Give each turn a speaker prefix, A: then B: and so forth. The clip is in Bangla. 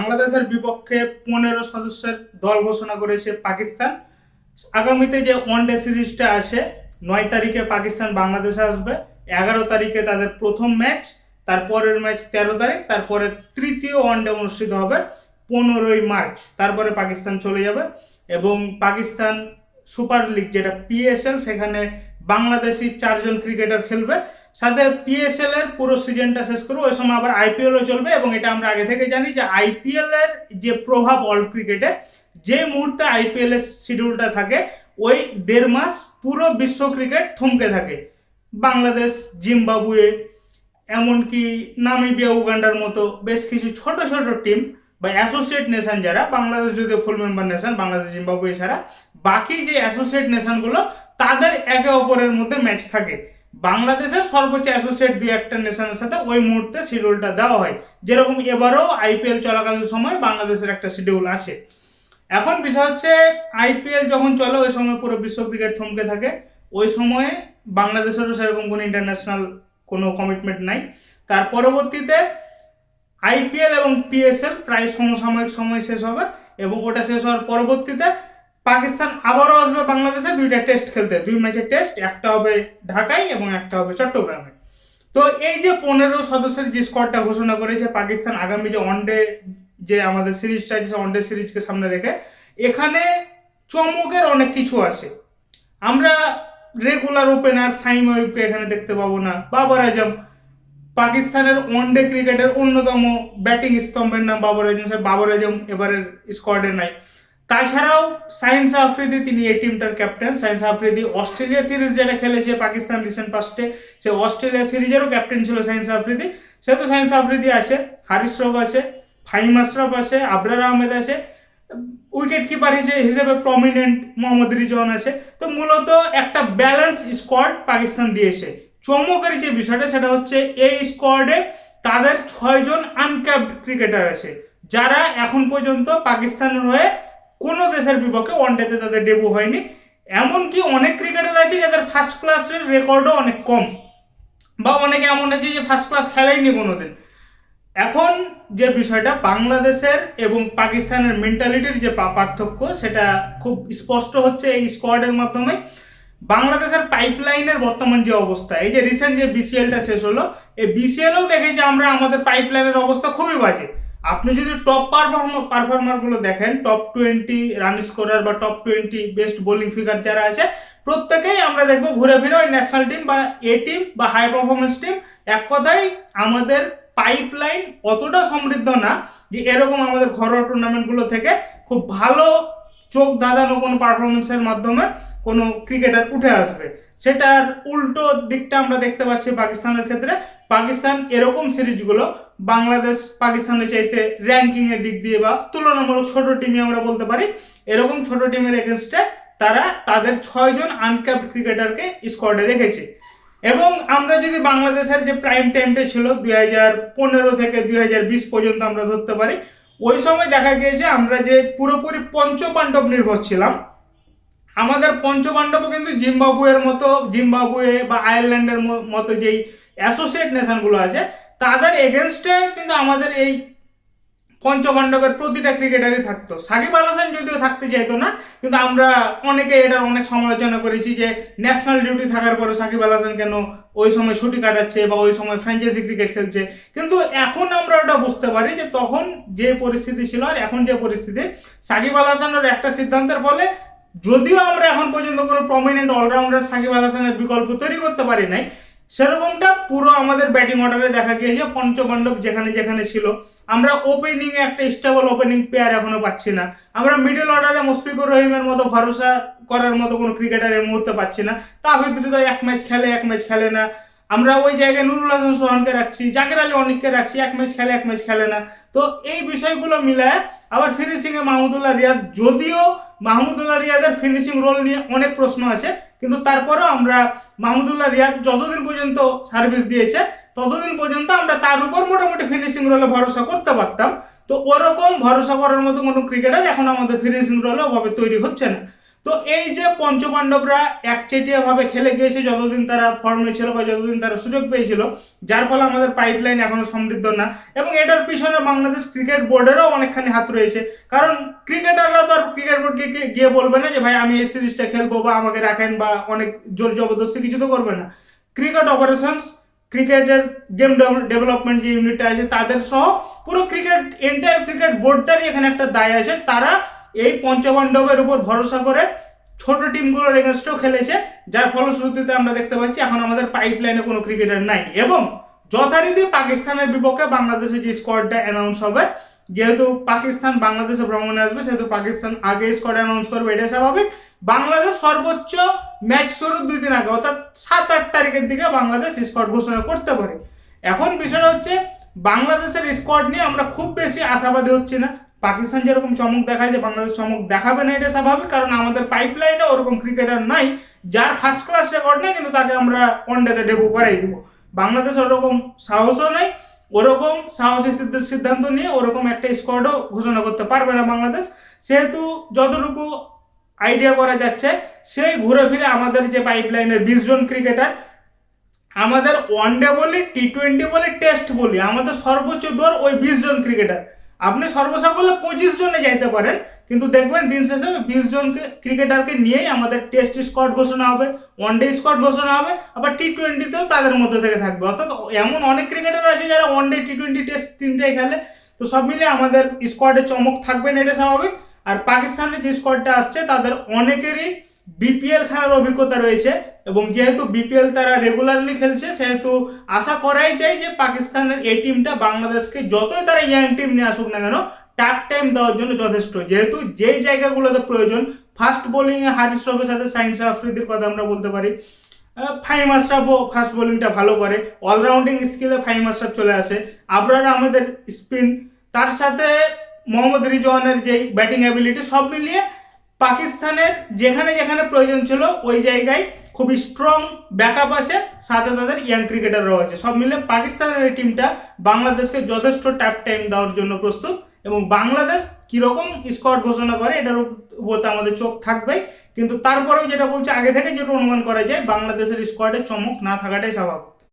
A: বাংলাদেশের বিপক্ষে 15 সদস্যের দল ঘোষণা করেছে পাকিস্তান। আগামীতে যে ওয়ানডে সিরিজটা আছে, 9 তারিখে পাকিস্তান বাংলাদেশে আসবে, 11 তারিখে তাদের প্রথম ম্যাচ, তারপরের ম্যাচ 13 তারিখ, তারপরে তৃতীয় ওয়ানডে অনুষ্ঠিত হবে 15ই মার্চ। তারপরে পাকিস্তান চলে যাবে এবং পাকিস্তান সুপার লিগ যেটা পিএসএল, সেখানে বাংলাদেশি 4জন ক্রিকেটার খেলবে। সাথে পিএসএল এর পুরো সিজনটা শেষ করবে, ওই সময় আবার আইপিএলও চলবে। এবং এটা আমরা আগে থেকে জানি যে আইপিএল এর যে প্রভাব ওয়ার্ল্ড ক্রিকেটে, যে মুহূর্তে আইপিএল এর শিডিউলটা থাকে ওই 1.5 মাস পুরো বিশ্ব ক্রিকেট থমকে থাকে। বাংলাদেশ, জিম্বাবুয়ে, এমনকি নামিবিয়া, উগান্ডার মতো বেশ কিছু ছোট ছোট টিম বা অ্যাসোসিয়েট নেশন, যারা বাংলাদেশ যদিও ফুল মেম্বার নেশন, বাংলাদেশ জিম্বাবুয়ে ছাড়া বাকি যে অ্যাসোসিয়েট নেশনগুলো, তাদের একে অপরের মধ্যে ম্যাচ থাকে। বাংলাদেশের সর্বোচ্চ অ্যাসোসিয়েট 2-1টা নেশনের সাথে ওই মুহূর্তে শিডিউলটা দেওয়া হয়, যেরকম এবারও আইপিএল চলাকালীন সময় বাংলাদেশের একটা শিডিউল আসে। এখন বিষয় হচ্ছে, আইপিএল যখন চলে ওই সময় পুরো বিশ্ব ক্রিকেট থমকে থাকে। ওই সময়ে বাংলাদেশেরও সেরকম কোনো ইন্টারন্যাশনাল কোনো কমিটমেন্ট নাই। তার পরবর্তীতে আইপিএল এবং পিএসএল প্রায় সমসাময়িক সময় শেষ হবে এবং ওটা শেষ হওয়ার পরবর্তীতে পাকিস্তান আবারও আসবে বাংলাদেশে 2টা টেস্ট খেলতে, 2 ম্যাচের টেস্ট, একটা হবে ঢাকায় এবং একটা হবে চট্টগ্রামে। তো এই যে 15 সদস্যের যে স্কোয়াডটা ঘোষণা করেছে পাকিস্তান আগামী যে ওয়ানডে যে আমাদের সিরিজটা আছে, ওয়ানডে সিরিজকে সামনে রেখে, এখানে চমকের অনেক কিছু আছে। আমরা রেগুলার ওপেনার সাইম আইয়ুবকে এখানে দেখতে পাবো না। বাবর আজম, পাকিস্তানের ওয়ানডে ক্রিকেটের অন্যতম ব্যাটিং স্তম্ভের নাম বাবর আজম, বাবর আজম এবারের স্কোয়াডে নাই। তাছাড়াও শাহিন শাহ আফ্রিদি, তিনি এই টিমটার captain. Shaheen Shah Afridi Australia series যেটা খেলেছে পাকিস্তান রিসেন্ট পাস্টে, সে অস্ট্রেলিয়া সিরিজেরও ক্যাপ্টেন ছিল শাহিন শাহ আফ্রিদি। সেহেতু শাহিন শাহ আফ্রিদি আছে, হারিস রফ আছে, ফাহিম আশরাফ আছে, আবরার আহমেদ আছে, উইকেট কিপার হিসেবে প্রমিনেন্ট মোহাম্মদ রিজওয়ান আছে। তো মূলত একটা ব্যালেন্স স্কোয়াড পাকিস্তান দিয়েছে। চমকের যে বিষয়টা সেটা হচ্ছে, এই স্কোয়াডে তাদের 6জন আনক্যাপড ক্রিকেটার আছে, যারা এখন পর্যন্ত পাকিস্তানের হয়ে কোনো দেশের বিপক্ষে ওয়ানডেতে তাদের ডেবু হয়নি। এমনকি অনেক ক্রিকেটার আছে যাদের ফার্স্ট ক্লাসের রেকর্ডও অনেক কম, বা অনেকে এমন আছে যে ফার্স্ট ক্লাস খেলেইনি কোনোদিন। এখন যে বিষয়টা, বাংলাদেশের এবং পাকিস্তানের মেন্টালিটির যে পার্থক্য, সেটা খুব স্পষ্ট হচ্ছে এই স্কোয়াডের মাধ্যমে। বাংলাদেশের পাইপলাইনের বর্তমান যে অবস্থা, এই যে রিসেন্ট যে বিসিএলটা শেষ হলো, এই বিসিএলও দেখেছি আমরা আমাদের পাইপলাইনের অবস্থা খুবই বাজে। আপনি যদি টপ পারফর্মারগুলো দেখেন, টপ 20 রান স্কোরার বা টপ 20 বেস্ট বোলিং ফিগার যারা আছে, প্রত্যেকেই আমরা দেখবো ঘুরে ফিরে ওই ন্যাশনাল টিম বা এ টিম বা হাই পারফরমেন্স টিম। এক কথায় আমাদের পাইপলাইন অতটা সমৃদ্ধ না যে এরকম আমাদের ঘরোয়া টুর্নামেন্টগুলো থেকে খুব ভালো চোখ ধাঁধানো কোনো পারফরমেন্সের মাধ্যমে কোনো ক্রিকেটার উঠে আসবে। সেটার উল্টো দিকটা আমরা দেখতে পাচ্ছি পাকিস্তানের ক্ষেত্রে। পাকিস্তান এরকম সিরিজগুলো বাংলাদেশ পাকিস্তানের চাইতে র্যাঙ্কিং এর দিক দিয়ে বা তুলনামূলক ছোট টিমই আমরা বলতে পারি, এরকম ছোট টিমের এগেনস্টে তারা তাদের 6জন আনক্যাপড ক্রিকেটারকে স্কোয়াডে রেখেছে। এবং আমরা যদি বাংলাদেশের যে প্রাইম টাইমটা ছিল 2015 থেকে 2020 পর্যন্ত আমরা ধরতে পারি, ওই সময় দেখা গিয়েছে আমরা যে পুরোপুরি পঞ্চপাণ্ডব নির্ভর ছিলাম। আমাদের পঞ্চপাণ্ডব কিন্তু জিম্বাবুয়ে বা আয়ারল্যান্ডের মতো যেই অ্যাসোসিয়েট নেশনগুলো আছে, তাদের এগেনস্টে কিন্তু আমাদের এই পঞ্চপাণ্ডবের প্রতিটা ক্রিকেটারই থাকতো। সাকিব আল হাসান যদিও থাকতে চাইতো না, কিন্তু আমরা অনেকে এটার অনেক সমালোচনা করেছি যে ন্যাশনাল ডিউটি থাকার পরে সাকিব আল হাসান কেন ওই সময় ছুটি কাটাচ্ছে বা ওই সময় ফ্র্যাঞ্চাইজি ক্রিকেট খেলছে। কিন্তু এখন আমরা ওটা বুঝতে পারি যে তখন যে পরিস্থিতি ছিল আর এখন যে পরিস্থিতি, সাকিব আল হাসানের একটা সিদ্ধান্তের ফলে, যদিও আমরা এখন পর্যন্ত কোনো প্রমিনেন্ট অলরাউন্ডার সাকিব আল হাসানের বিকল্প তৈরি করতে পারি নাই, সেরকমটা পুরো আমাদের ব্যাটিং অর্ডারে দেখা গিয়েছে পঞ্চপাণ্ডব যেখানে যেখানে ছিল। আমরা ওপেনিং এ একটা স্টেবল ওপেনিং প্লেয়ার এখনো পাচ্ছি না। আমরা মিডল অর্ডারে মুশফিকুর রহিমের মতো ভরসা করার মতো কোনো ক্রিকেটার এই মুহূর্তে পাচ্ছি না। তাহিদ হৃদয় এক ম্যাচ খেলে না। আমরা ওই জায়গায় নুরুল হাসান সোহানকে রাখছি, জাকির আলী অনিককে রাখছি, এক ম্যাচ খেলে না। তো এই বিষয়গুলো মিলায় আবার ফিনিশিং এ মাহমুদুল্লাহ রিয়াদ, যদিও মাহমুদুল্লাহ রিয়াদের ফিনিশিং রোল নিয়ে অনেক প্রশ্ন আছে, কিন্তু তারপরেও আমরা মাহমুদুল্লাহ রিয়াদ যতদিন পর্যন্ত সার্ভিস দিয়েছে ততদিন পর্যন্ত আমরা তার উপর মোটামুটি ফিনিশিং রোলে ভরসা করতে পারতাম। তো ওরকম ভরসা করার মতো কোনো ক্রিকেটার এখন আমাদের ফিনিশিং রোলে ওভাবে তৈরি হচ্ছে না। তো এই যে পঞ্চপাণ্ডবরা একচেটিয়া ভাবে খেলে গিয়েছে যতদিন তারা ফর্মে ছিল বা যতদিন তারা সুযোগ পেয়েছিল, যার ফলে আমাদের পাইপলাইন এখনো সমৃদ্ধ না। এবং এটার পিছনে বাংলাদেশ ক্রিকেট বোর্ডেরও অনেকখানি হাত রয়েছে, কারণ ক্রিকেটাররা তো আর ক্রিকেট বোর্ডকে গিয়ে বলবে না যে ভাই আমি এই সিরিজটা খেলবো বা আমাকে রাখেন, বা অনেক জোর জবরদস্তি কিছু তো করবে না। ক্রিকেট অপারেশনস, ক্রিকেটের গেম ডেভেলপমেন্ট যে ইউনিটটা আছে তাদের সহ পুরো এন্টায়ার ক্রিকেট বোর্ডটারই এখানে একটা দায় আছে। তারা এই পঞ্চপাণ্ডবের উপর ভরসা করে ছোট টিমগুলোর এগেনস্টেও খেলেছে, যার ফলশ্রুতিতে আমরা দেখতে পাচ্ছি এখন আমাদের পাইপলাইনে কোনো ক্রিকেটার নাই। এবং যথারীতি পাকিস্তানের বিপক্ষে বাংলাদেশের যে স্কোয়াডটা অ্যানাউন্স হবে, যেহেতু পাকিস্তান বাংলাদেশে ভ্রমণে আসবে সেহেতু পাকিস্তান আগে স্কোয়াড অ্যানাউন্স করবে, এটা স্বাভাবিক। বাংলাদেশ সর্বোচ্চ ম্যাচ শুরুর 2 দিন আগে অর্থাৎ 7-8 তারিখের দিকে বাংলাদেশ স্কোয়াড ঘোষণা করতে পারে। এখন বিষয়টা হচ্ছে বাংলাদেশের স্কোয়াড নিয়ে আমরা খুব বেশি আশাবাদী হচ্ছি না। পাকিস্তান যেরকম চমক দেখায় যে বাংলাদেশ চমক দেখাবে না, এটা স্বাভাবিক, কারণ আমাদের পাইপলাইনে ওরকম ক্রিকেটার নাই যার ফার্স্ট ক্লাস রেকর্ড নেই কিন্তু তাকে আমরা ওয়ানডেতে ডেবিউ করাই দিব। বাংলাদেশ ওরকম সাহসও নাই, ওরকম সাহসী সিদ্ধান্ত নিয়ে ওরকম একটা স্কোয়াডও ঘোষণা করতে পারবে না বাংলাদেশ। সেহেতু যতটুকু আইডিয়া করা যাচ্ছে সেই ঘুরে ফিরে আমাদের যে পাইপলাইনের 20 জন ক্রিকেটার, আমাদের ওয়ানডে বলি, টি20 বলি, টেস্ট বলি, আমাদের সর্বোচ্চ দর ওই 20 জন ক্রিকেটার। আপনি সর্বসাকুল্যে 25 জনে যাইতে পারেন, কিন্তু দেখবেন দিন শেষে 20 জন ক্রিকেটারকে নিয়েই আমাদের টেস্ট স্কোয়াড ঘোষণা হবে, ওয়ানডে স্কোয়াড ঘোষণা হবে, আবার টি20তেও তাদের মধ্যে থেকে থাকবে। অর্থাৎ এমন অনেক ক্রিকেটার আছে যারা ওয়ানডে, টি20, টেস্ট তিনটাই খেলে। তো সব মিলিয়ে আমাদের স্কোয়াডে চমক থাকবে না, এটা স্বাভাবিক। আর পাকিস্তানের যে স্কোয়াডটা আসছে তাদের অনেকেরই বিপিএল খেলার অভিজ্ঞতা রয়েছে, এবং যেহেতু বিপিএল তারা রেগুলারলি খেলছে সেহেতু আশা করাই যায় যে পাকিস্তানের এই টিমটা বাংলাদেশকে যতই তারা ইয়াং টিম নিয়ে আসুক না কেন টাফ টাইম দেওয়ার জন্য যথেষ্ট। যেহেতু যেই জায়গাগুলোতে প্রয়োজন, ফাস্ট বোলিংয়ে হারিস রফের সাথে শাহিন শাহ আফ্রিদির কথা আমরা বলতে পারি, ফাহিম আশরাফও ফাস্ট বোলিংটা ভালো করে, অলরাউন্ডিং স্কিলে ফাহিম আশরাফ চলে আসে, আবরার আহমেদের স্পিন, তার সাথে মোহাম্মদ রিজওয়ানের যে ব্যাটিং অ্যাবিলিটি, সব মিলিয়ে পাকিস্তানের যেখানে যেখানে প্রয়োজন ছিল ওই জায়গায় খুব স্ট্রং ব্যাকআপ আছে, সাথে তাদের ইয়াং ক্রিকেটাররাও আছে। সব মিলে পাকিস্তানের এই টিমটা বাংলাদেশকে যথেষ্ট টাফ টাইম দেওয়ার জন্য প্রস্তুত। এবং বাংলাদেশ কীরকম স্কোয়াড ঘোষণা করে এটার উপর আমাদের চোখ থাকবে, কিন্তু তারপরেও যেটা বলছে আগে থেকে যেটা অনুমান করা যায় বাংলাদেশের স্কোয়াডে চমক না থাকাটাই স্বাভাবিক।